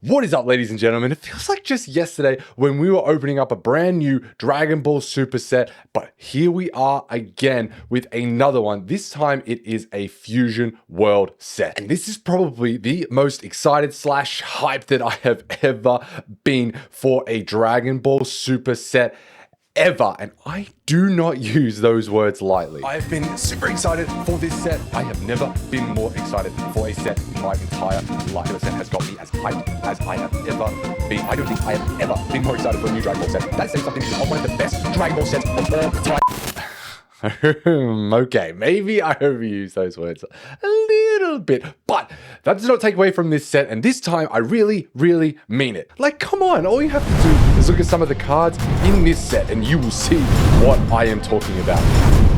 What is up, ladies and gentlemen? It feels like just yesterday when we were opening up a brand new Dragon Ball Super set, but here we are again with another one. This time it is a Fusion World set. And this is probably the most excited slash hyped that I have ever been for a Dragon Ball Super set ever, and I do not use those words lightly. I've been super excited for this set. I have never been more excited for a set in my entire life. The set has got me as hyped as I have ever been. I don't think I have ever been more excited for a new Dragon Ball set. That's saying something. This is one of the best Dragon Ball sets of all time. Okay, maybe I overuse those words a little bit, but that does not take away from this set, and this time I really mean it. Like, come on, all you have to do is look at some of the cards in this set and you will see what I am talking about.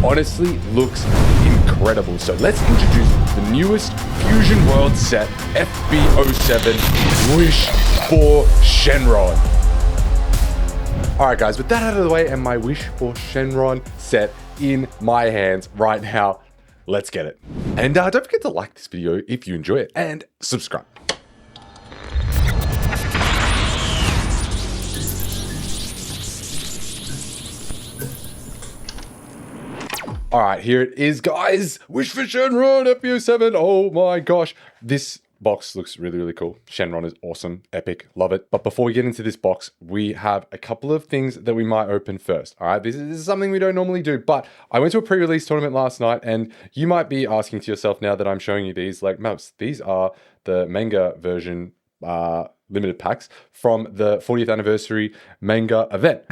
Honestly, looks incredible. So let's introduce the newest Fusion World set, FB07 Wish for Shenron. Alright guys, with that out of the way and my Wish for Shenron set in my hands right now, let's get it. And don't forget to like this video if you enjoy it and subscribe. All right, here it is, guys. Wish for Shenron FB07. Oh my gosh, this box looks really cool. Shenron is awesome, epic, love it. But before we get into this box, we have a couple of things that we might open first. All right, this is something we don't normally do, but I went to a pre-release tournament last night, and you might be asking to yourself now that I'm showing you these, like, Maps, these are the manga version limited packs from the 40th anniversary manga event.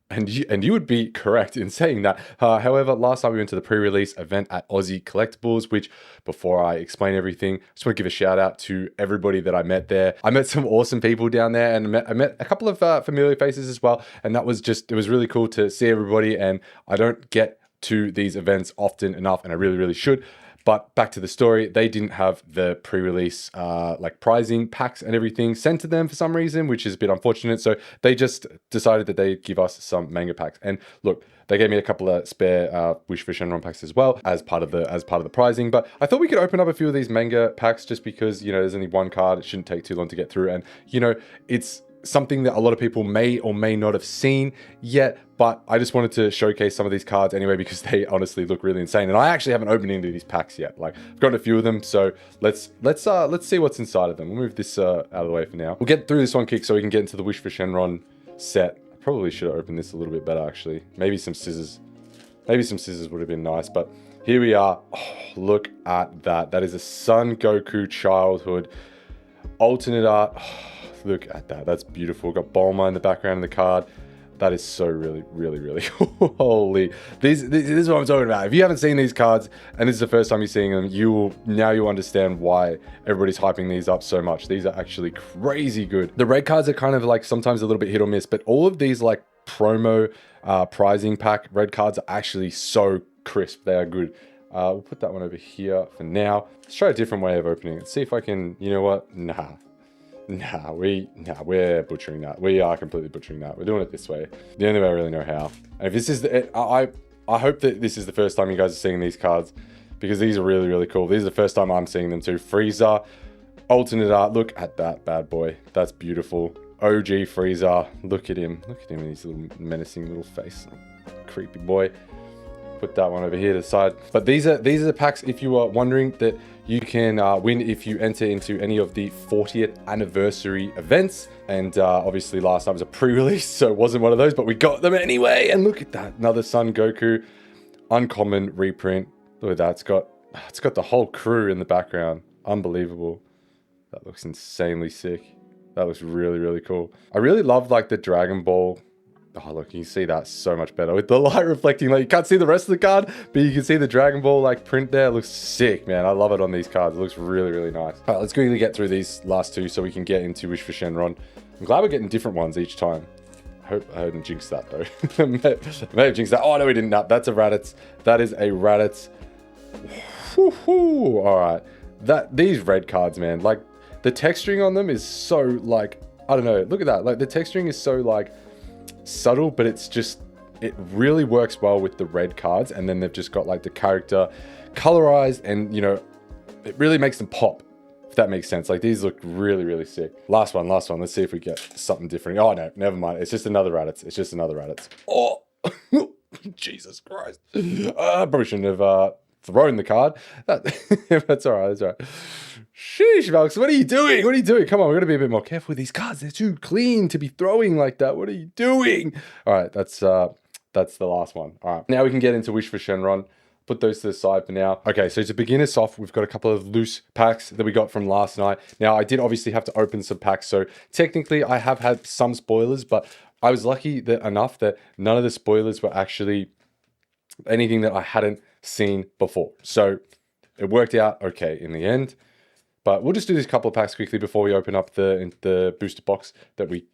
And you would be correct in saying that. However, last time we went to the pre-release event at Aussie Collectibles, which, before I explain everything, I just want to give a shout out to everybody that I met there. I met some awesome people down there, and I met a couple of familiar faces as well. And that was just, it was really cool to see everybody. And I don't get to these events often enough, and I really should. But back to the story, they didn't have the pre-release like prizing packs and everything sent to them for some reason, which is a bit unfortunate. So they just decided that they'd give us some manga packs. And look, they gave me a couple of spare Wish for Shenron packs as well as part of the prizing. But I thought we could open up a few of these manga packs just because, you know, there's only one card. It shouldn't take too long to get through. And, you know, it's something that a lot of people may or may not have seen yet, but I just wanted to showcase some of these cards anyway because they honestly look really insane. And I actually haven't opened any of these packs yet. Like, I've got a few of them, so let's see what's inside of them. We'll move this out of the way for now. We'll get through this one quick so we can get into the Wish for Shenron set. I probably should have opened this a little bit better actually. Maybe some scissors. Maybe some scissors would have been nice, but here we are. Oh, look at that. That is a Son Goku childhood alternate art. Oh, look at that. That's beautiful. Got Bulma in the background of the card. That is so really cool. Holy. This is what I'm talking about. If you haven't seen these cards and this is the first time you're seeing them, you'll understand why everybody's hyping these up so much. These are actually crazy good. The red cards are kind of like sometimes a little bit hit or miss, but all of these like promo prizing pack red cards are actually so crisp. They are good. We'll put that one over here for now. Let's try a different way of opening it. See if I can, you know what? Nah, we're butchering that. We are completely butchering that. We're doing it this way. The only way I really know how. And if this is I hope that this is the first time you guys are seeing these cards because these are really cool. This is the first time I'm seeing them too. Frieza, alternate art. Look at that bad boy. That's beautiful. OG Frieza. Look at him. Look at him in his little menacing little face. Creepy boy. Put that one over here to the side. But these are the packs if you are wondering that you can win if you enter into any of the 40th anniversary events. And obviously last night was a pre-release, so it wasn't one of those, but we got them anyway. And look at that, another Son Goku uncommon reprint. Look at that, it's got the whole crew in the background. Unbelievable. That looks insanely sick. That looks really cool. I really love like the Dragon Ball. Oh, look, you can see that so much better with the light reflecting. Like, you can't see the rest of the card, but you can see the Dragon Ball like print there. It looks sick, man. I love it on these cards. It looks really nice. All right, let's quickly get through these last two so we can get into Wish for Shenron. I'm glad we're getting different ones each time. I didn't jinx that though. may have jinxed that. Oh no, we didn't. No, that's a Raditz. That is a Raditz. All right. These red cards, man. Like, the texturing on them is so like, I don't know. Look at that. Like, the texturing is so like subtle, but it's just, it really works well with the red cards. And then they've just got like the character colorized, and you know, it really makes them pop that makes sense. Like, these look really, really sick. Last one. Let's see if we get something different. Oh, no, never mind. It's just another Raditz. Oh, Jesus Christ. I probably shouldn't have thrown the card. That's all right. Sheesh, Valks, what are you doing? Come on, we're going to be a bit more careful with these cards. They're too clean to be throwing like that. What are you doing? All right, that's the last one. All right, now we can get into Wish for Shenron. Put those to the side for now. Okay, so to begin us off, we've got a couple of loose packs that we got from last night. Now, I did obviously have to open some packs, so technically I have had some spoilers, but I was lucky enough that none of the spoilers were actually anything that I hadn't seen before. So it worked out okay in the end. But we'll just do this couple of packs quickly before we open up the booster box that we...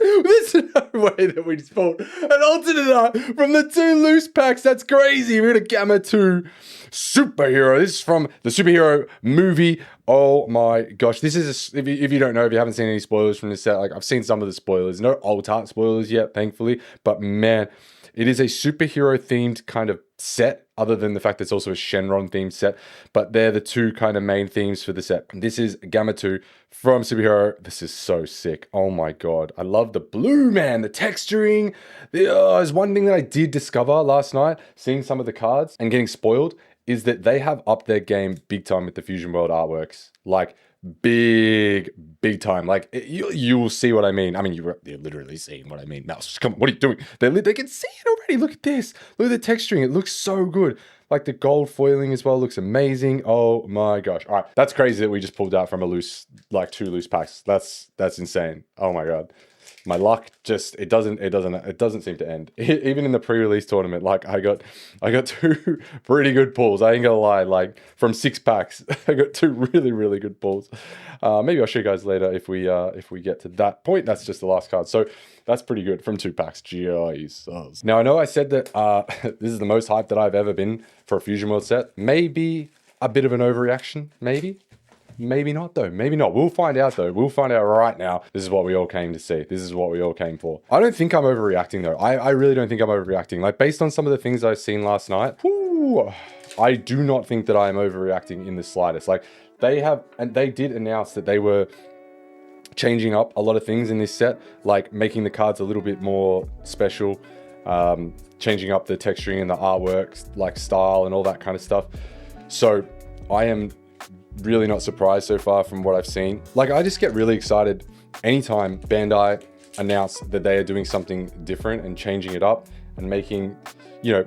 There's no way that we just pulled an alternate art from the 2 loose packs. That's crazy. We got a Gamma 2 superhero. This is from the superhero movie. Oh my gosh. This is, if you don't know, if you haven't seen any spoilers from this set, like I've seen some of the spoilers. No alt art spoilers yet, thankfully. But man, it is a superhero themed kind of set, other than the fact that it's also a Shenron themed set, but they're the 2 kind of main themes for the set. This is Gamma 2 from Superhero. This is so sick. Oh my god. I love the blue, man. The texturing. There's one thing that I did discover last night, seeing some of the cards and getting spoiled, is that they have upped their game big time with the Fusion World artworks. Like, big time. Like, you will see what I mean. I mean, you're literally seeing what I mean. Mouse, come on, what are you doing? They can see it already. Look at this. Look at the texturing. It looks so good. Like, the gold foiling as well looks amazing. Oh my gosh. All right, that's crazy that we just pulled out from a loose, like 2 loose packs. That's insane. Oh my god. My luck just, it doesn't seem to end. Even in the pre-release tournament, like I got 2 pretty good pulls. I ain't gonna lie, like from 6 packs, I got 2 really good pulls. Maybe I'll show you guys later if we get to that point. That's just the last card. So that's pretty good from 2 packs. Jesus. Now I know I said that this is the most hyped that I've ever been for a Fusion World set. Maybe a bit of an overreaction, Maybe not though. Maybe not. We'll find out though. We'll find out right now. This is what we all came to see. This is what we all came for. I don't think I'm overreacting though. I really don't think I'm overreacting. Like, based on some of the things I've seen last night, I do not think that I am overreacting in the slightest. Like, they did announce that they were changing up a lot of things in this set, like making the cards a little bit more special, changing up the texturing and the artwork, like style and all that kind of stuff. So I am really not surprised so far from what I've seen. Like, I just get really excited anytime Bandai announce that they are doing something different and changing it up and making, you know,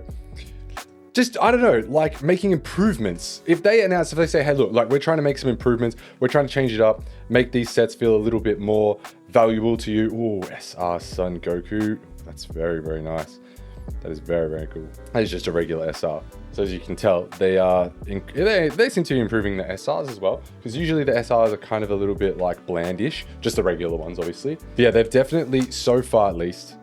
just, I don't know, like making improvements. If they say, hey, look, like we're trying to make some improvements, we're trying to change it up, make these sets feel a little bit more valuable to you. Ooh, SR Son Goku. That's very nice. That is very cool. That is just a regular SR. So as you can tell, they seem to be improving the SRs as well, because usually the SRs are kind of a little bit like blandish, just the regular ones, obviously. But yeah, they've definitely, so far at least,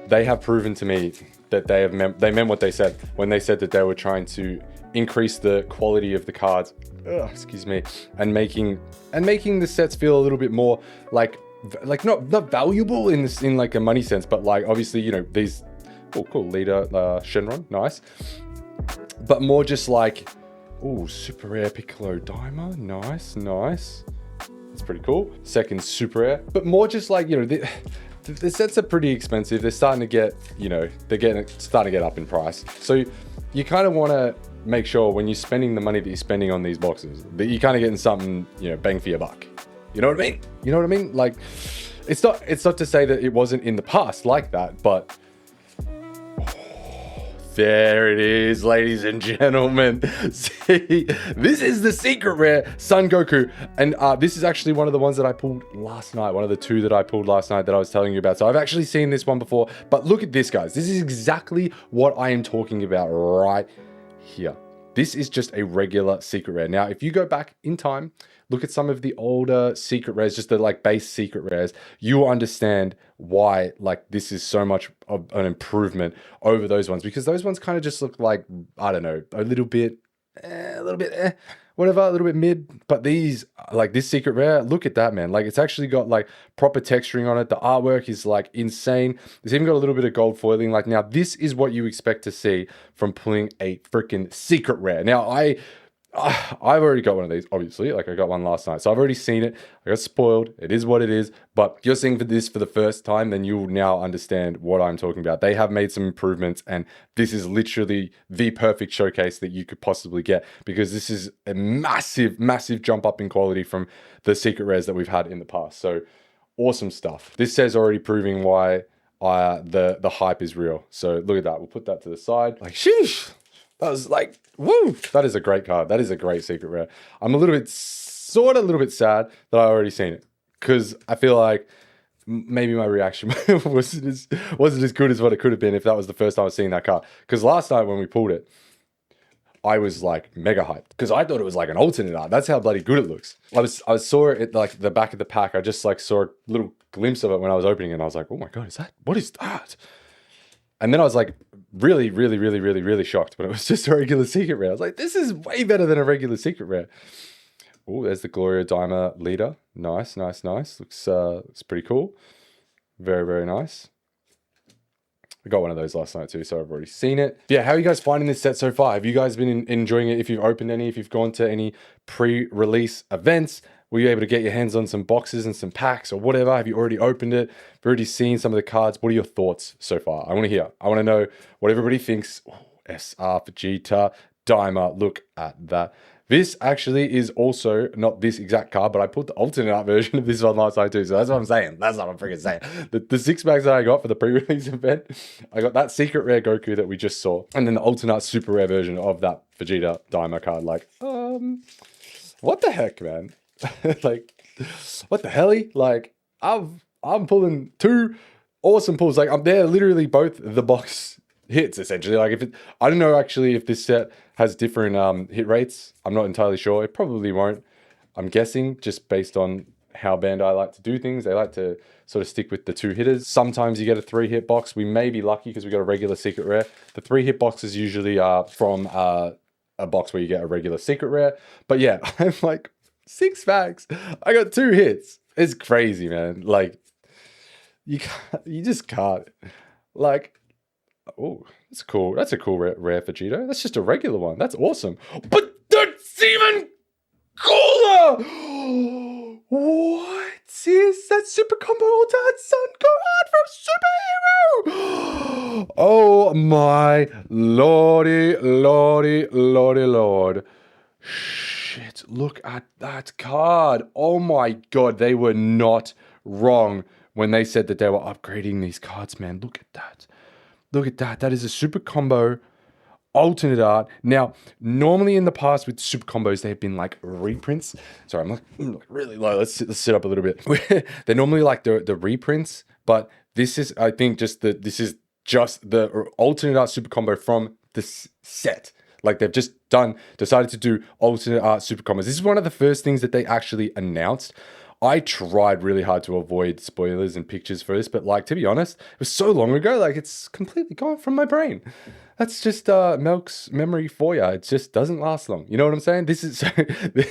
they have proven to me that they meant what they said when they said that they were trying to increase the quality of the cards. Excuse me, and making the sets feel a little bit more like not valuable in like a money sense, but like obviously, you know, these. Oh, cool. Leader, Shenron. Nice. But more just like, oh, super rare Piccolo Daima. Nice. That's pretty cool. Second super rare. But more just like, you know, the sets are pretty expensive. They're starting to get, you know, starting to get up in price. So you kind of want to make sure when you're spending the money that you're spending on these boxes, that you're kind of getting something, you know, bang for your buck. You know what I mean? Like, it's not to say that it wasn't in the past like that, but there it is, ladies and gentlemen. See, this is the secret rare Son Goku. And this is actually one of the ones that I pulled last night. One of the 2 that I pulled last night that I was telling you about. So I've actually seen this one before. But look at this, guys. This is exactly what I am talking about right here. This is just a regular secret rare. Now, if you go back in time, look at some of the older secret rares, just the like base secret rares, you will understand why like this is so much of an improvement over those ones, because those ones kind of just look like, I don't know, a little bit whatever, a little bit mid. But these, like this secret rare, look at that, man. Like, it's actually got like proper texturing on it. The artwork is like insane. It's even got a little bit of gold foiling. Like, now this is what you expect to see from pulling a freaking secret rare. Now, I've already got one of these, obviously. Like, I got one last night. So I've already seen it. I got spoiled. It is what it is. But if you're seeing this for the first time, then you'll now understand what I'm talking about. They have made some improvements, and this is literally the perfect showcase that you could possibly get, because this is a massive, massive jump up in quality from the secret rares that we've had in the past. So awesome stuff. This says already proving why the hype is real. So look at that. We'll put that to the side. Like, sheesh. That was like, woo! That is a great card. That is a great secret rare. I'm a little bit sad that I already seen it, because I feel like maybe my reaction wasn't as good as what it could have been if that was the first time I was seeing that card. Because last night when we pulled it, I was like mega hyped, because I thought it was like an alternate art. That's how bloody good it looks. I saw it at like the back of the pack. I just like saw a little glimpse of it when I was opening it, and I was like, oh my god, what is that? And then I was like really, really, really, really, really shocked when it was just a regular secret rare. I was like, this is way better than a regular secret rare. Oh, there's the Gloria Dimer leader. Nice, nice, nice. Looks pretty cool. Very, very nice. I got one of those last night too, so I've already seen it. Yeah, how are you guys finding this set so far? Have you guys been enjoying it? If you've opened any, if you've gone to any pre-release events, were you able to get your hands on some boxes and some packs or whatever? Have you already opened it? Have you already seen some of the cards? What are your thoughts so far? I want to hear. I want to know what everybody thinks. Oh, SR Vegeta, Dimer, look at that. This actually is also not this exact card, but I put the alternate art version of this one last night too. So that's what I'm saying. That's what I'm freaking saying. The 6 packs that I got for the pre-release event, I got that secret rare Goku that we just saw, and then the alternate super rare version of that Vegeta Dimer card. Like, what the heck, man? Like, what the helly? Like, I'm pulling 2 awesome pulls. Like, they're literally both the box hits, essentially. Like, I don't know actually if this set has different hit rates. I'm not entirely sure. It probably won't. I'm guessing, just based on how Bandai like to do things. They like to sort of stick with the 2 hitters. Sometimes you get a 3-hit box. We may be lucky because we got a regular secret rare. The 3-hit boxes usually are from a box where you get a regular secret rare. But yeah, I'm like, 6 packs. I got 2 hits. It's crazy, man. Like, you just can't. Like, oh, that's cool. That's a cool rare Vegeta. That's just a regular one. That's awesome. But that's even cooler. What is that super combo ultimate Sun Gohan from Superhero? Oh my lordy, lordy, lordy, lord. Shit, look at that card. Oh my god, they were not wrong when they said that they were upgrading these cards, man. Look at that. Look at that. That is a super combo alternate art. Now, normally in the past with super combos, they have been like reprints. Sorry, I'm like really low. Let's sit up a little bit. They're normally like the reprints, but this is, I think, this is just the alternate art super combo from this set. Like, they've just decided to do alternate art super combos. This is one of the first things that they actually announced. I tried really hard to avoid spoilers and pictures for this, but like, to be honest, it was so long ago, like, it's completely gone from my brain. That's just Melk's memory for you. It just doesn't last long. You know what I'm saying? This is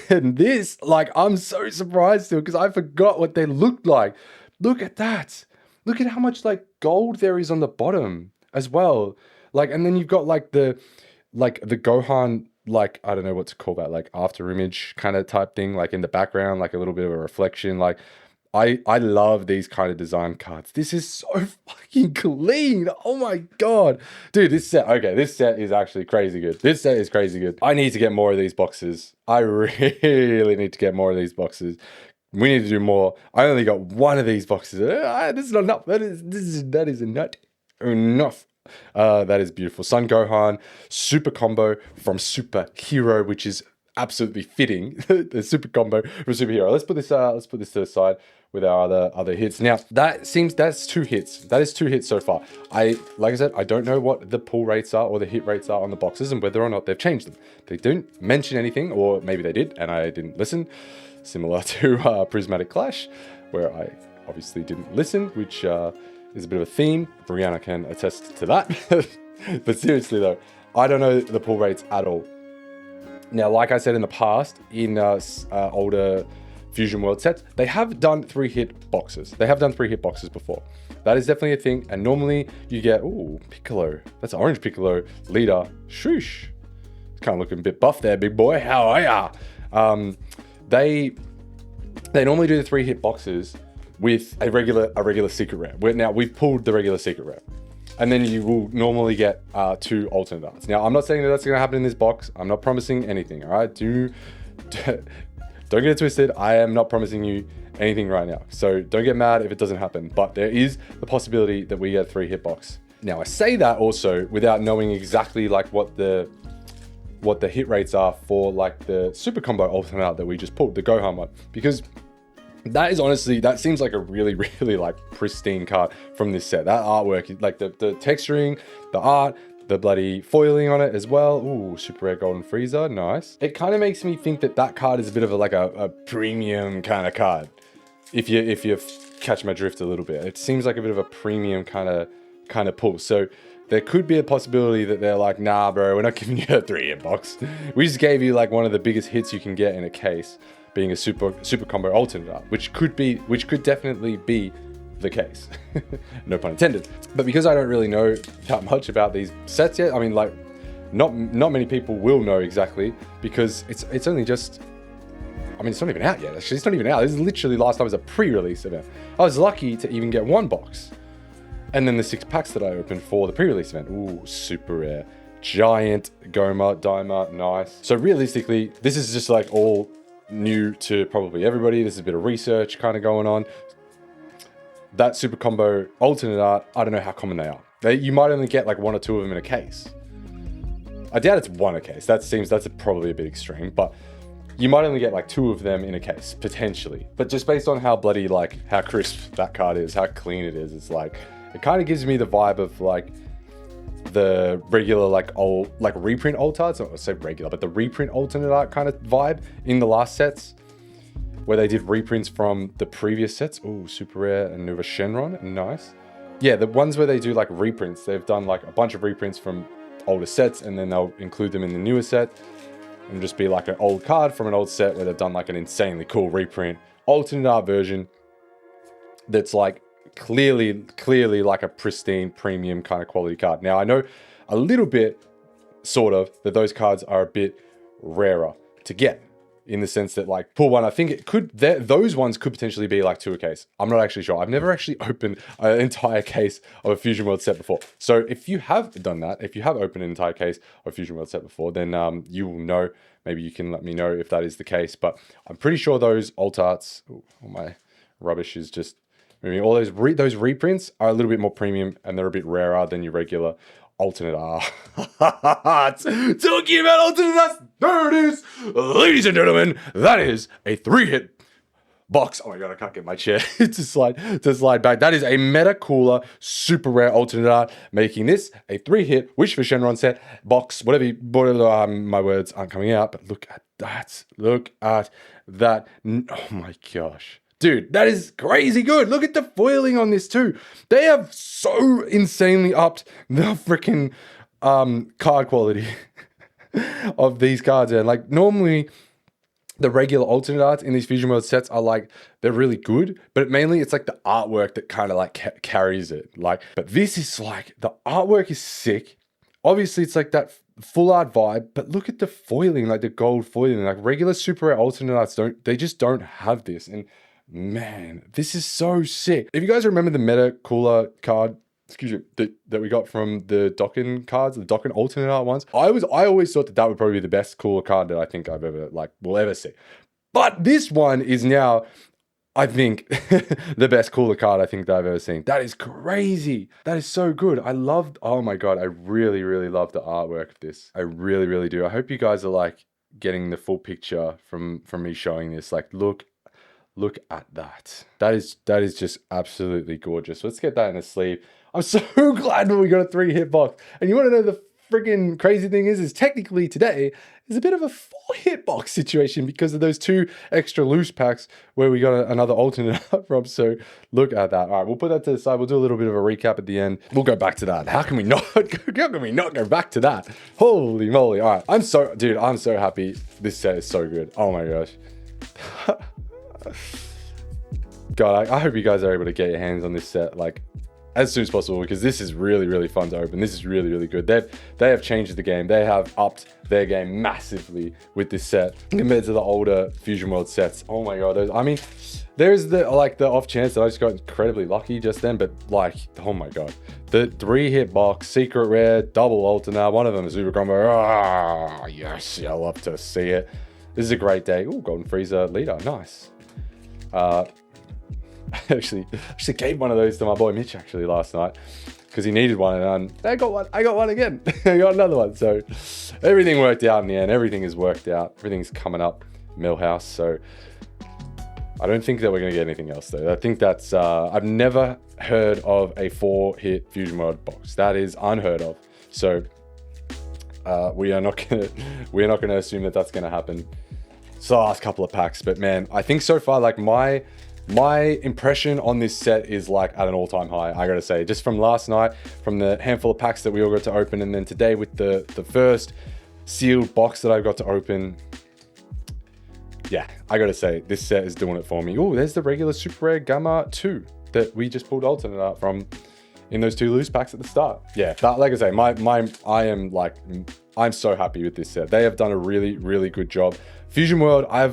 this, like, I'm so surprised still because I forgot what they looked like. Look at that. Look at how much like gold there is on the bottom as well. Like, and then you've got like the Gohan, like, I don't know what to call that, like after image kind of type thing, like in the background, like a little bit of a reflection. Like, I love these kind of design cards. This is so fucking clean. Oh my god. Dude, this set is actually crazy good. This set is crazy good. I need to get more of these boxes. I really need to get more of these boxes. We need to do more. I only got one of these boxes. This is not enough. That is not enough. That is beautiful. Sun Gohan, super combo from Superhero, which is absolutely fitting. The super combo from Superhero. Let's put this to the side with our other hits. Now, that's 2 hits. That is 2 hits so far. Like I said, I don't know what the pull rates are or the hit rates are on the boxes and whether or not they've changed them. They don't mention anything, or maybe they did and I didn't listen. Similar to Prismatic Clash, where I obviously didn't listen, which is a bit of a theme. Brianna can attest to that. But seriously though, I don't know the pull rates at all. Now, like I said in the past, in older Fusion World sets, they have done 3-hit boxes. They have done 3-hit boxes before. That is definitely a thing. And normally you get, ooh, Piccolo. That's Orange Piccolo. Leader. Shoosh. kind of looking a bit buff there, big boy. How are ya? They normally do the 3-hit boxes with a regular secret rare. Now we've pulled the regular secret rare, and then you will normally get 2 alternate arts. Now I'm not saying that that's going to happen in this box. I'm not promising anything. All right, don't get it twisted. I am not promising you anything right now. So don't get mad if it doesn't happen. But there is the possibility that we get 3-hit box. Now I say that also without knowing exactly like what the hit rates are for like the super combo alternate art that we just pulled, the Gohan one, because that is honestly, that seems like a really like pristine card from this set. That artwork, like the texturing, the art, the bloody foiling on it as well. Ooh, super rare golden Frieza, nice. It kind of makes me think that card is a bit of a premium kind of card. If you catch my drift a little bit, it seems like a bit of a premium kind of pull. So there could be a possibility that they're like, nah, bro, we're not giving you a 3-hit box. We just gave you like one of the biggest hits you can get in a case, being a super combo alternate art, which could definitely be the case. No pun intended. But because I don't really know that much about these sets yet, I mean, like, not many people will know exactly, because it's only just, I mean, it's not even out yet. Actually, it's not even out. This is literally last time was a pre-release event. I was lucky to even get 1 box. And then the 6 packs that I opened for the pre-release event. Ooh, super rare. Giant Goma, Daima, nice. So realistically, this is just like all new to probably everybody. There's a bit of research kind of going on. That super combo alternate art, I don't know how common they are. You might only get like 1 or 2 of them in a case. I doubt it's 1 a case. That's probably a bit extreme, but you might only get like 2 of them in a case, potentially. But just based on how bloody, like, how crisp that card is, how clean it is, it's like, it kind of gives me the vibe of like the regular like old like reprint alt arts, or say regular, but the reprint alternate art kind of vibe in the last sets where they did reprints from the previous sets. Ooh, super rare and Nova Shenron, nice. Yeah, the ones where they do like reprints, they've done like a bunch of reprints from older sets, and then they'll include them in the newer set and just be like an old card from an old set where they've done like an insanely cool reprint alternate art version that's like clearly like a pristine premium kind of quality card. Now I know a little bit sort of that those cards are a bit rarer to get, in the sense that like pull one, I think it could, those ones could potentially be like 2 a case. I'm not actually sure. I've never actually opened an entire case of a Fusion World set before. So if you have done that, if you have opened an entire case of a Fusion World set before, then you will know. Maybe you can let me know if that is the case, but I'm pretty sure those alt arts, all my rubbish is just, I mean, all those reprints are a little bit more premium, and they're a bit rarer than your regular alternate art. Talking about alternate arts, there it is, ladies and gentlemen. That is a 3-hit box. Oh my god, I can't get my chair to slide back. That is a Meta Cooler super rare alternate art, making this a 3-hit Wish for Shenron set box. Whatever my words aren't coming out, but look at that. Look at that. Oh my gosh. Dude, that is crazy good. Look at the foiling on this too. They have so insanely upped the freaking card quality of these cards. And like normally the regular alternate arts in these Fusion World sets are like, they're really good, but mainly it's like the artwork that kind of like carries it. Like, but this is like, the artwork is sick. Obviously it's like that full art vibe, but look at the foiling, like the gold foiling. Like regular super rare alternate arts they just don't have this. And man, this is so sick. If you guys remember the Meta Cooler card, that we got from the Dokkan cards, the Dokkan alternate art ones, I always thought that would probably be the best cooler card that I think will ever see. But this one is now, I think, the best cooler card I think that I've ever seen. That is crazy. That is so good. Oh my god, I really, really love the artwork of this. I really, really do. I hope you guys are like getting the full picture from me showing this. Like, look at that. That is just absolutely gorgeous. Let's get that in a sleeve. I'm so glad that we got a 3-hit box. And you want to know the friggin' crazy thing is technically today is a bit of a 4-hit box situation because of those 2 extra loose packs where we got another alternate from. So look at that. All right, we'll put that to the side. We'll do a little bit of a recap at the end. We'll go back to that. How can we not go back to that? Holy moly. All right. I'm so happy. This set is so good. Oh my gosh. God, I hope you guys are able to get your hands on this set. Like, as soon as possible because this is really, really fun to open. This is really, really good. They have changed the game. They have upped their game massively with this set compared to the older Fusion World sets. Oh my god, I mean, there's the off chance that I just got incredibly lucky just then, but like, oh my god, the 3-hit box, secret rare, double alternate, one of them is super combo. Ah, yes, I love to see it. This is a great day. Ooh, Golden Freezer leader, nice. I actually gave one of those to my boy Mitch actually last night because he needed one, and I got one again. I got another one. So everything worked out in the end. Everything has worked out. Everything's coming up Millhouse. So I don't think that we're gonna get anything else though. I think that's I've never heard of a 4-hit Fusion World box. That is unheard of. So we're not gonna assume that that's gonna happen. It's the last couple of packs, but man, I think so far, like my impression on this set is like at an all-time high. I gotta say, just from last night, from the handful of packs that we all got to open, and then today with the first sealed box that I got to open. Yeah, I gotta say, this set is doing it for me. Oh, there's the regular super rare Gamma 2 that we just pulled alternate art from in those 2 loose packs at the start. Yeah, that, like I say, I'm so happy with this set. They have done a really, really good job. Fusion World, I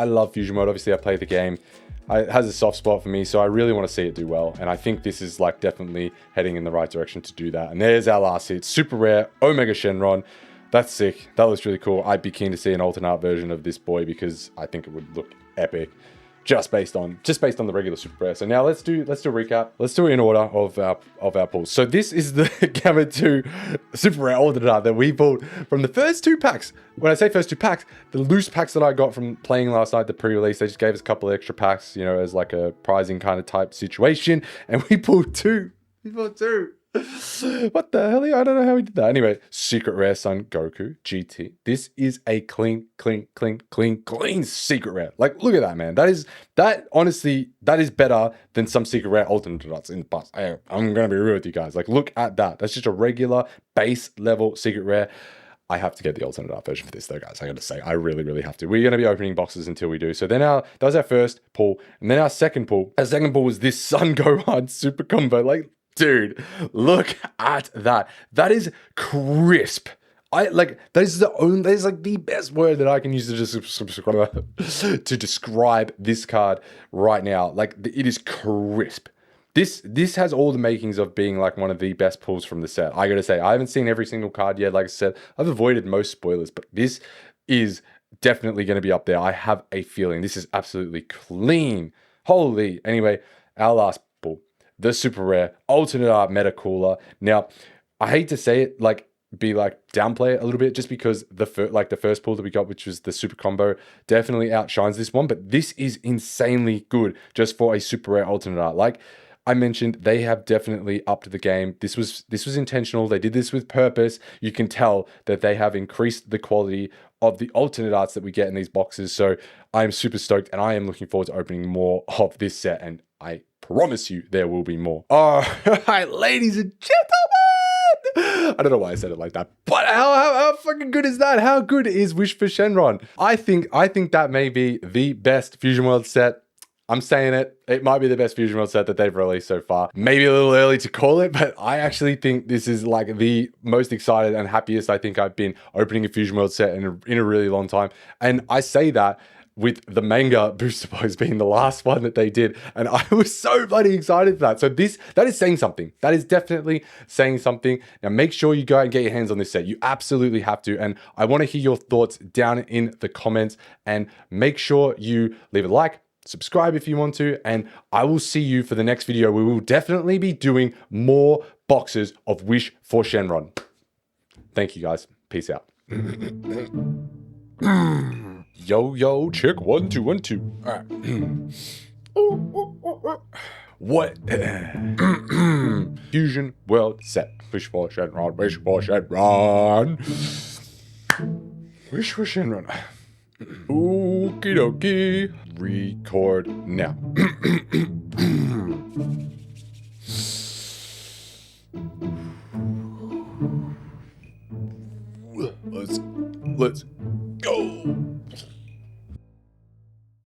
love Fusion World. Obviously, I play the game. It has a soft spot for me, so I really want to see it do well. And I think this is like definitely heading in the right direction to do that. And there's our last hit, super rare Omega Shenron. That's sick. That looks really cool. I'd be keen to see an alternate art version of this boy because I think it would look epic. Just based on the regular super rare. So now let's do a recap. Let's do it in order of our pulls. So this is the Gamma 2 super rare alternate art that we pulled from the first 2 packs. When I say first 2 packs, the loose packs that I got from playing last night, the pre-release, they just gave us a couple of extra packs, you know, as like a prizing kind of type situation, and we pulled 2. We pulled 2. What the hell? I don't know how we did that. Anyway, secret rare Son Goku GT. This is a clean secret rare. Like, look at that, man. Honestly, that is better than some secret rare alternate arts in the past. I'm gonna be real with you guys. Like, look at that. That's just a regular base level secret rare. I have to get the alternate art version for this though, guys. I gotta say, I really, really have to. We're gonna be opening boxes until we do. So then that was our first pull, and then our second pull. Our second pull was this Son Gohan super combo. Like, dude, look at that. That is crisp. That is like the best word that I can use to describe this card right now. Like, it is crisp. This has all the makings of being like one of the best pulls from the set. I gotta say, I haven't seen every single card yet. Like I said, I've avoided most spoilers, but this is definitely going to be up there. I have a feeling this is absolutely clean. Holy. Anyway, our last pull, the super rare alternate art meta cooler. Now, I hate to say it, downplay it a little bit, just because the first pull that we got, which was the super combo, definitely outshines this one. But this is insanely good just for a super rare alternate art. Like I mentioned, they have definitely upped the game. This was intentional. They did this with purpose. You can tell that they have increased the quality of the alternate arts that we get in these boxes. So I am super stoked, and I am looking forward to opening more of this set, and I promise you there will be more. All right, ladies and gentlemen. I don't know why I said it like that, but how fucking good is that? How good is Wish for Shenron? I think that may be the best Fusion World set. I'm saying it. It might be the best Fusion World set that they've released so far. Maybe a little early to call it, but I actually think this is like the most excited and happiest I think I've been opening a Fusion World set in a really long time. And I say that with the manga booster boys being the last one that they did. And I was so bloody excited for that. So that is saying something. That is definitely saying something. Now make sure you go and get your hands on this set. You absolutely have to. And I want to hear your thoughts down in the comments, and make sure you leave a like, subscribe if you want to, and I will see you for the next video. We will definitely be doing more boxes of Wish for Shenron. Thank you guys. Peace out. Yo, check 1 2 1 2. All right. What? Fusion World set. Wish for Shenron. Wish for Shenron. Wish for Shenron. Okie dokie. Record now. Let's